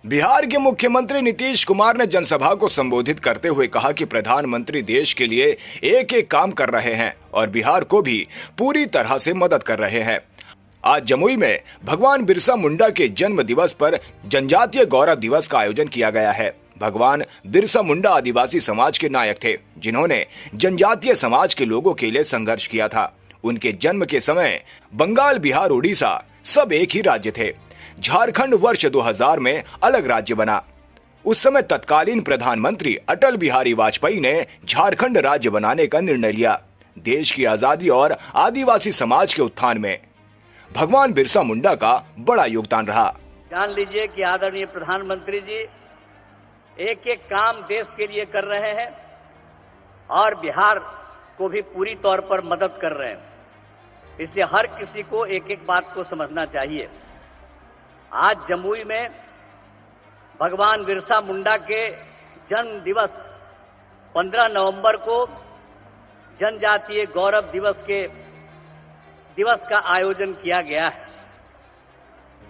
बिहार के मुख्यमंत्री नीतीश कुमार ने जनसभा को संबोधित करते हुए कहा कि प्रधानमंत्री देश के लिए एक एक काम कर रहे हैं और बिहार को भी पूरी तरह से मदद कर रहे हैं। आज जमुई में भगवान बिरसा मुंडा के जन्म दिवस पर जनजातीय गौरव दिवस का आयोजन किया गया है। भगवान बिरसा मुंडा आदिवासी समाज के नायक थे, जिन्होंने जनजातीय समाज के लोगों के लिए संघर्ष किया था। उनके जन्म के समय बंगाल, बिहार, उड़ीसा सब एक ही राज्य थे। झारखंड वर्ष 2000 में अलग राज्य बना। उस समय तत्कालीन प्रधानमंत्री अटल बिहारी वाजपेयी ने झारखंड राज्य बनाने का निर्णय लिया। देश की आजादी और आदिवासी समाज के उत्थान में भगवान बिरसा मुंडा का बड़ा योगदान रहा। जान लीजिए कि आदरणीय प्रधानमंत्री जी एक एक काम देश के लिए कर रहे हैं और बिहार को भी पूरी तौर पर मदद कर रहे हैं। इसलिए हर किसी को एक एक बात को समझना चाहिए। आज जमुई में भगवान बिरसा मुंडा के जन्म दिवस 15 नवंबर को जनजातीय गौरव दिवस का आयोजन किया गया है।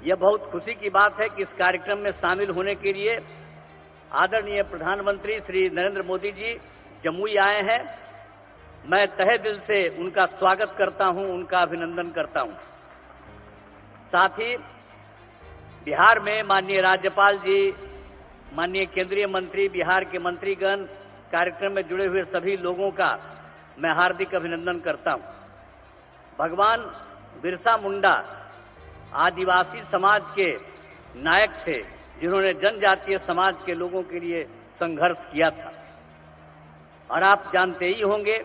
यह बहुत खुशी की बात है कि इस कार्यक्रम में शामिल होने के लिए आदरणीय प्रधानमंत्री श्री नरेंद्र मोदी जी जमुई आए हैं। मैं तहे दिल से उनका स्वागत करता हूं, उनका अभिनंदन करता हूं। साथ ही बिहार में माननीय राज्यपाल जी, माननीय केंद्रीय मंत्री, बिहार के मंत्रीगण, कार्यक्रम में जुड़े हुए सभी लोगों का मैं हार्दिक अभिनंदन करता हूं। भगवान बिरसा मुंडा आदिवासी समाज के नायक थे, जिन्होंने जनजातीय समाज के लोगों के लिए संघर्ष किया था। और आप जानते ही होंगे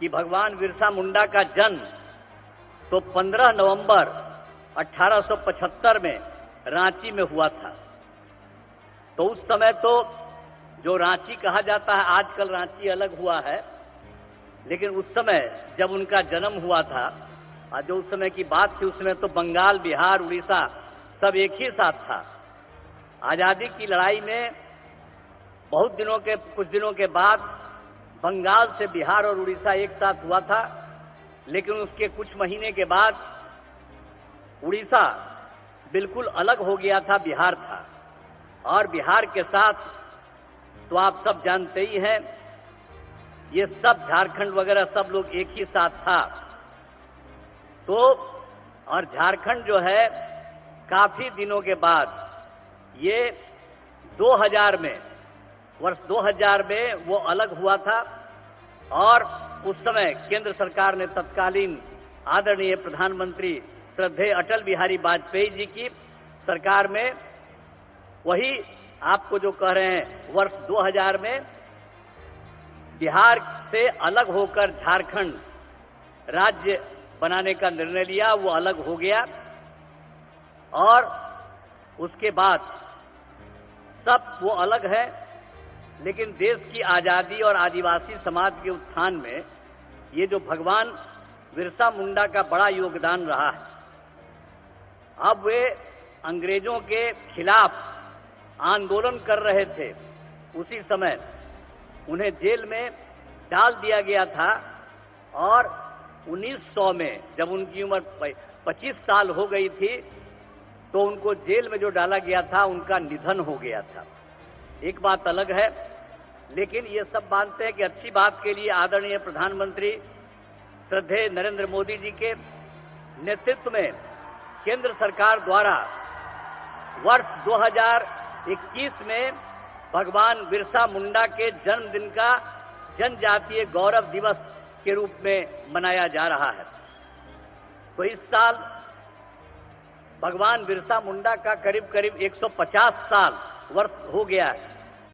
कि भगवान बिरसा मुंडा का जन्म तो 15 नवंबर 1875 में रांची में हुआ था। तो उस समय तो जो रांची कहा जाता है, आजकल रांची अलग हुआ है, लेकिन उस समय जब उनका जन्म हुआ था, जो उस समय की बात थी, उसमें तो बंगाल, बिहार, उड़ीसा सब एक ही साथ था। आजादी की लड़ाई में कुछ दिनों के बाद बंगाल से बिहार और उड़ीसा एक साथ हुआ था, लेकिन उसके कुछ महीने के बाद उड़ीसा बिल्कुल अलग हो गया था, बिहार था। और बिहार के साथ तो आप सब जानते ही हैं, ये सब झारखंड वगैरह सब लोग एक ही साथ था। तो और झारखंड जो है काफी दिनों के बाद ये 2000 में, वर्ष 2000 में वो अलग हुआ था। और उस समय केंद्र सरकार ने तत्कालीन आदरणीय प्रधानमंत्री श्रद्धेय अटल बिहारी वाजपेयी जी की सरकार में वही आपको जो कह रहे हैं, वर्ष 2000 में बिहार से अलग होकर झारखंड राज्य बनाने का निर्णय लिया। वो अलग हो गया और उसके बाद सब वो अलग है, लेकिन देश की आजादी और आदिवासी समाज के उत्थान में ये जो भगवान बिरसा मुंडा का बड़ा योगदान रहा है। अब वे अंग्रेजों के खिलाफ आंदोलन कर रहे थे। उसी समय उन्हें जेल में डाल दिया गया था और 1900 में जब उनकी उम्र 25 साल हो गई थी, तो उनको जेल में जो डाला गया था, उनका निधन हो गया था। एक बात अलग है, लेकिन ये सब मानते हैं कि अच्छी बात के लिए आदरणीय प्रधानमंत्री श्रद्धेय नरेंद्र मोदी जी के नेतृत्व में केंद्र सरकार द्वारा वर्ष 2021 में भगवान बिरसा मुंडा के जन्मदिन का जनजातीय गौरव दिवस के रूप में मनाया जा रहा है। तो इस साल भगवान बिरसा मुंडा का करीब करीब 150 साल वर्ष हो गया है।